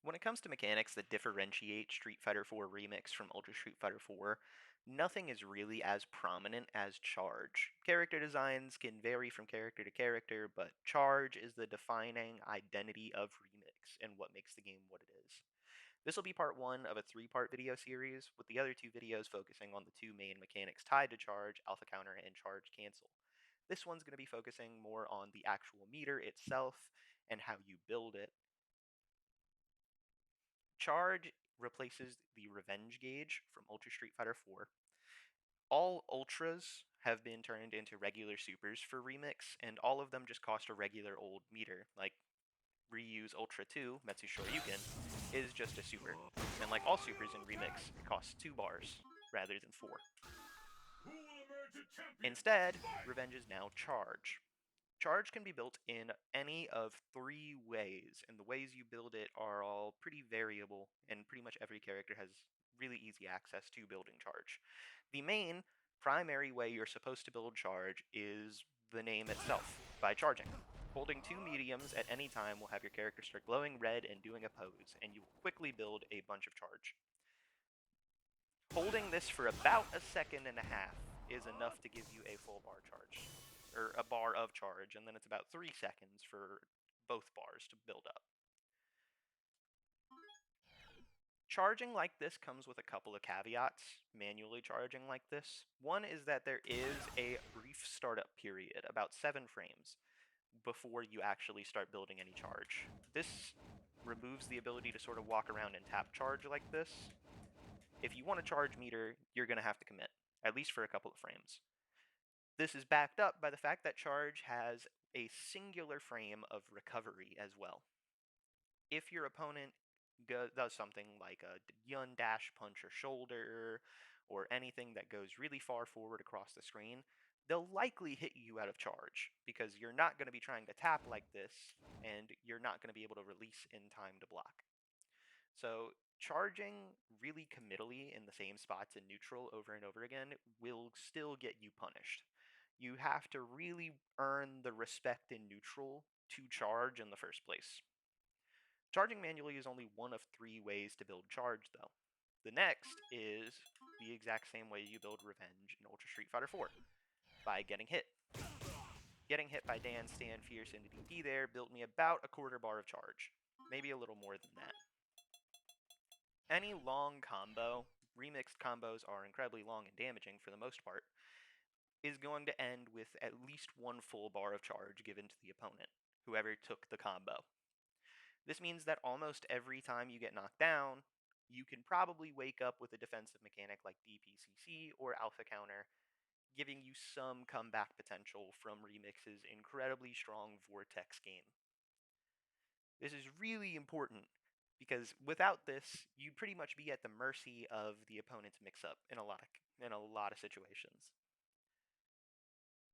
When it comes to mechanics that differentiate Street Fighter 4 Remix from Ultra Street Fighter 4, nothing is really as prominent as charge. Character designs can vary from character to character, but charge is the defining identity of Remix and what makes the game what it is. This will be part one of a three-part video series, with the other two videos focusing on the two main mechanics tied to charge, alpha counter and charge cancel. This one's going to be focusing more on the actual meter itself and how you build it. Charge replaces the Revenge gauge from Ultra Street Fighter 4. All Ultras have been turned into regular Supers for Remix, and all of them just cost a regular old meter. Like Ryu's Ultra 2, Metsu Shoryuken, is just a Super. And like all Supers in Remix, it costs 2 bars rather than 4. Instead, Revenge is now Charge. Charge can be built in any of three ways, and the ways you build it are all pretty variable, and pretty much every character has really easy access to building Charge. The main primary way you're supposed to build Charge is the name itself, by charging. Holding two mediums at any time will have your character start glowing red and doing a pose, and you will quickly build a bunch of Charge. Holding this for about a second and a half is enough to give you a full bar charge, or a bar of charge, and then it's about 3 seconds for both bars to build up. Charging like this comes with a couple of caveats, manually charging like this. One is that there is a brief startup period, about 7 frames, before you actually start building any charge. This removes the ability to sort of walk around and tap charge like this. If you want a charge meter, you're going to have to commit, at least for a couple of frames. This is backed up by the fact that charge has a singular frame of recovery as well. If your opponent does something like a yun dash punch or shoulder, or anything that goes really far forward across the screen, they'll likely hit you out of charge, because you're not going to be trying to tap like this, and you're not going to be able to release in time to block. So charging really committally in the same spots in neutral over and over again will still get you punished. You have to really earn the respect in neutral to charge in the first place. Charging manually is only one of 3 ways to build charge, though. The next is the exact same way you build Revenge in Ultra Street Fighter 4, by getting hit. Getting hit by Dan, Stan, Fierce, and DP there built me about a quarter bar of charge, maybe a little more than that. Any long combo, remixed combos are incredibly long and damaging for the most part, is going to end with at least one full bar of charge given to the opponent, whoever took the combo. This means that almost every time you get knocked down, you can probably wake up with a defensive mechanic like DPCC or Alpha Counter, giving you some comeback potential from Remix's incredibly strong Vortex game. This is really important, because without this, you'd pretty much be at the mercy of the opponent's mix-up in a lot of situations.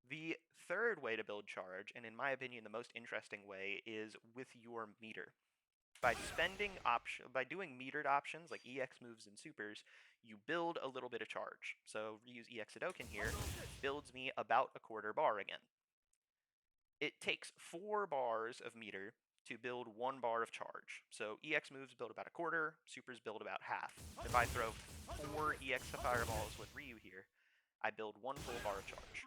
The third way to build charge, and in my opinion the most interesting way, is with your meter. By doing metered options like EX moves and supers, you build a little bit of charge. So Ryu's EX Hadouken here builds me about a quarter bar again. It takes 4 bars of meter to build 1 bar of charge. So EX moves build about a quarter, supers build about half. If I throw 4 EX fireballs with Ryu here, I build 1 full bar of charge.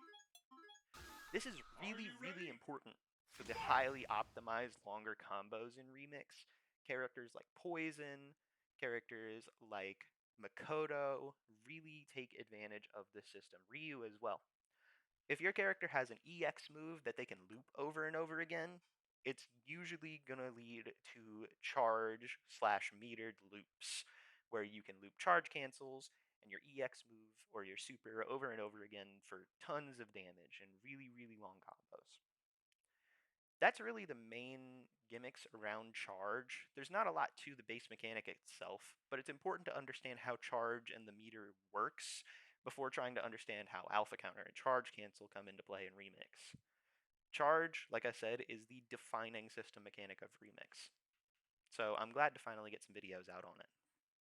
This is really important for the highly optimized longer combos in Remix. Characters like Poison, characters like Makoto really take advantage of this system. Ryu as well. If your character has an EX move that they can loop over and over again, it's usually going to lead to charge slash metered loops, where you can loop charge cancels and your EX move or your super over and over again for tons of damage and really long combos. That's really the main gimmicks around charge. There's not a lot to the base mechanic itself, but it's important to understand how charge and the meter works before trying to understand how alpha counter and charge cancel come into play in Remix. Charge, like I said, is the defining system mechanic of Remix. So I'm glad to finally get some videos out on it.